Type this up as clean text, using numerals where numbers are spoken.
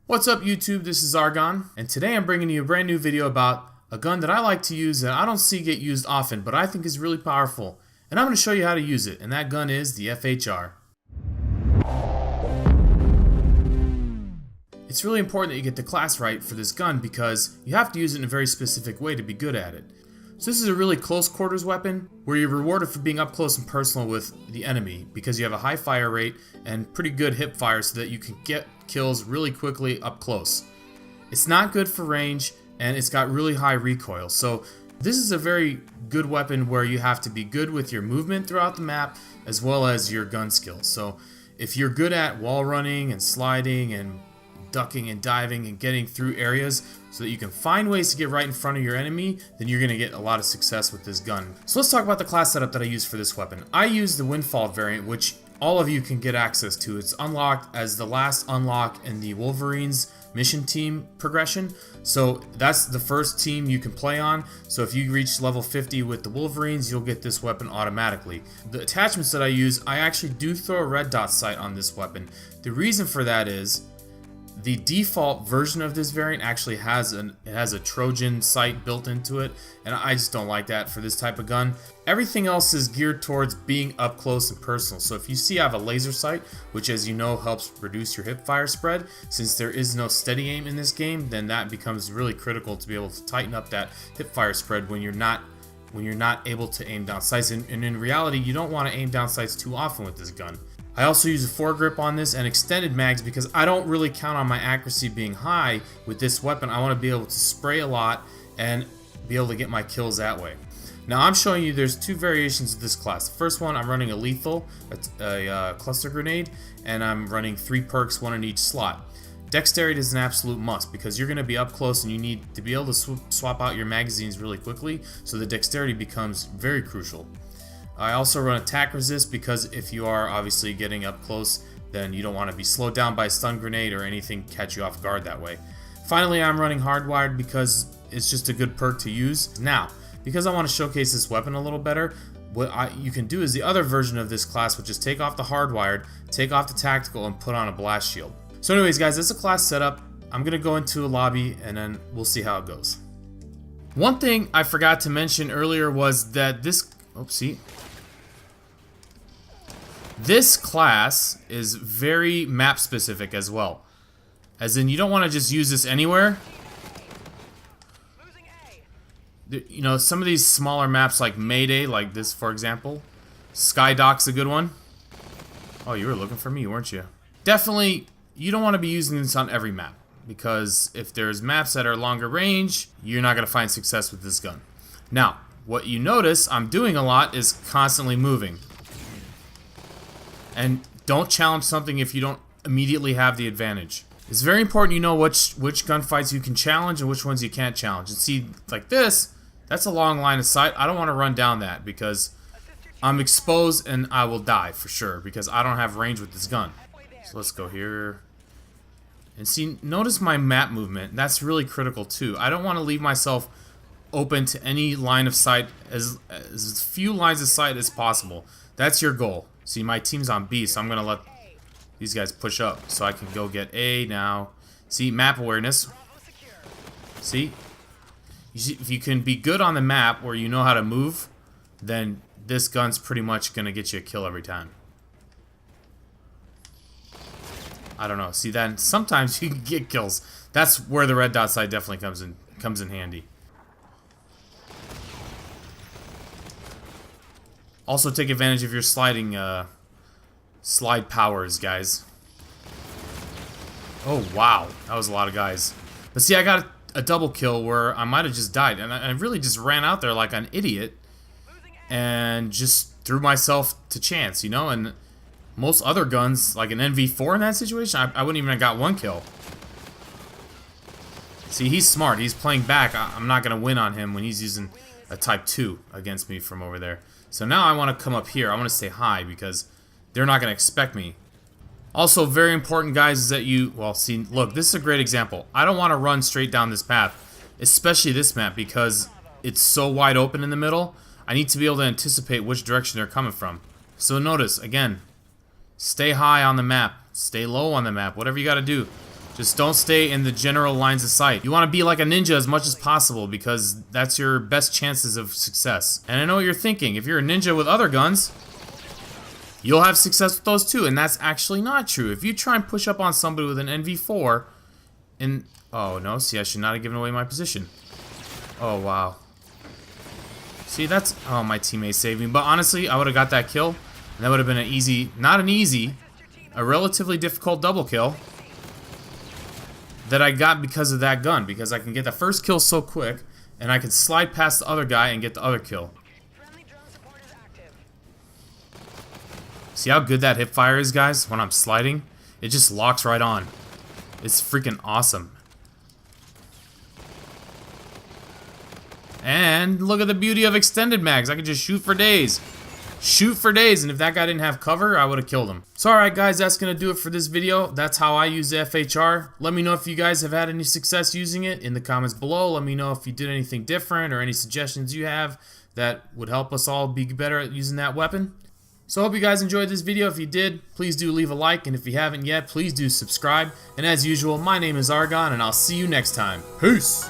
What's up YouTube, this is Argon, and today I'm bringing you a brand new video about a gun that I like to use that I don't see get used often, but I think is really powerful. And I'm going to show you how to use it, and that gun is the FHR. It's really important that you get the class right for this gun because you have to use it in a very specific way to be good at it. So this is a really close quarters weapon where you're rewarded for being up close and personal with the enemy because you have a high fire rate and pretty good hip fire so that you can get kills really quickly up close. It's not good for range and it's got really high recoil. So this is a very good weapon where you have to be good with your movement throughout the map as well as your gun skills. So if you're good at wall running and sliding and ducking and diving and getting through areas so that you can find ways to get right in front of your enemy, then you're going to get a lot of success with this gun. So let's talk about the class setup that I use for this weapon. I use the Windfall variant, which all of you can get access to. It's unlocked as the last unlock in the Wolverines Mission Team progression. So that's the first team you can play on. So if you reach level 50 with the Wolverines, you'll get this weapon automatically. The attachments that I use, I actually do throw a red dot sight on this weapon. The reason for that is the default version of this variant actually has a Trojan sight built into it, and I just don't like that for this type of gun. Everything else is geared towards being up close and personal. So if you see I have a laser sight, which as you know helps reduce your hip fire spread, since there is no steady aim in this game, then that becomes really critical to be able to tighten up that hip fire spread when you're not able to aim down sights. And in reality, you don't want to aim down sights too often with this gun. I also use a foregrip on this and extended mags because I don't really count on my accuracy being high with this weapon. I want to be able to spray a lot and be able to get my kills that way. Now I'm showing you there's two variations of this class. The first one I'm running a lethal, a cluster grenade, and I'm running 3 perks, 1 in each slot. Dexterity is an absolute must because you're going to be up close and you need to be able to swap out your magazines really quickly, so the dexterity becomes very crucial. I also run attack resist because if you are obviously getting up close, then you don't want to be slowed down by a stun grenade or anything catch you off guard that way. Finally, I'm running hardwired because it's just a good perk to use. Now, because I want to showcase this weapon a little better, what you can do is the other version of this class, which is take off the hardwired, take off the tactical, and put on a blast shield. So anyways guys, this is a class setup. I'm going to go into a lobby and then we'll see how it goes. One thing I forgot to mention earlier was that this class is very map specific as well. As in, you don't want to just use this anywhere. You know, some of these smaller maps like Mayday, like this for example. Skydock's a good one. Oh, you were looking for me, weren't you? Definitely, you don't want to be using this on every map, because if there's maps that are longer range, you're not going to find success with this gun. Now, what you notice I'm doing a lot is constantly moving. And don't challenge something if you don't immediately have the advantage. It's very important you know which gunfights you can challenge and which ones you can't challenge. And see, like this, that's a long line of sight. I don't want to run down that because I'm exposed and I will die for sure because I don't have range with this gun. So let's go here. And see, notice my map movement. That's really critical too. I don't want to leave myself open to any line of sight, as few lines of sight as possible. That's your goal. See, my team's on B, so I'm going to let these guys push up so I can go get A now. See, map awareness. See? If you can be good on the map where you know how to move, then this gun's pretty much going to get you a kill every time. I don't know. See, then sometimes you can get kills. That's where the red dot sight definitely comes in handy. Also take advantage of your sliding slide powers, guys. Oh wow, that was a lot of guys. But see, I got a double kill where I might have just died, and I really just ran out there like an idiot and just threw myself to chance, you know. And most other guns, like an NV4 in that situation, I wouldn't even have got 1 kill. See, he's smart. He's playing back. I'm not gonna win on him when he's using a Type 2 against me from over there. So now I want to come up here. I want to stay high because they're not going to expect me. Also, very important, guys, is that you... Well, see, look, this is a great example. I don't want to run straight down this path, especially this map, because it's so wide open in the middle. I need to be able to anticipate which direction they're coming from. So notice, again, stay high on the map. Stay low on the map. Whatever you got to do. Just don't stay in the general lines of sight. You want to be like a ninja as much as possible because that's your best chances of success. And I know what you're thinking. If you're a ninja with other guns, you'll have success with those too. And that's actually not true. If you try and push up on somebody with an NV4 and... Oh, no. See, I should not have given away my position. Oh, wow. See, that's... Oh, my teammate saved me. But honestly, I would have got that kill. And that would have been an easy... Not an easy. A relatively difficult double kill. That I got because of that gun, because I can get the first kill so quick, and I can slide past the other guy and get the other kill. See how good that hip fire is, guys? When I'm sliding, it just locks right on. It's freaking awesome. And look at the beauty of extended mags. I can just shoot for days. Shoot for days, and if that guy didn't have cover, I would have killed him. So alright guys, that's going to do it for this video. That's how I use the FHR. Let me know if you guys have had any success using it in the comments below. Let me know if you did anything different or any suggestions you have that would help us all be better at using that weapon. So I hope you guys enjoyed this video. If you did, please do leave a like, and if you haven't yet, please do subscribe. And as usual, my name is Argon, and I'll see you next time. Peace!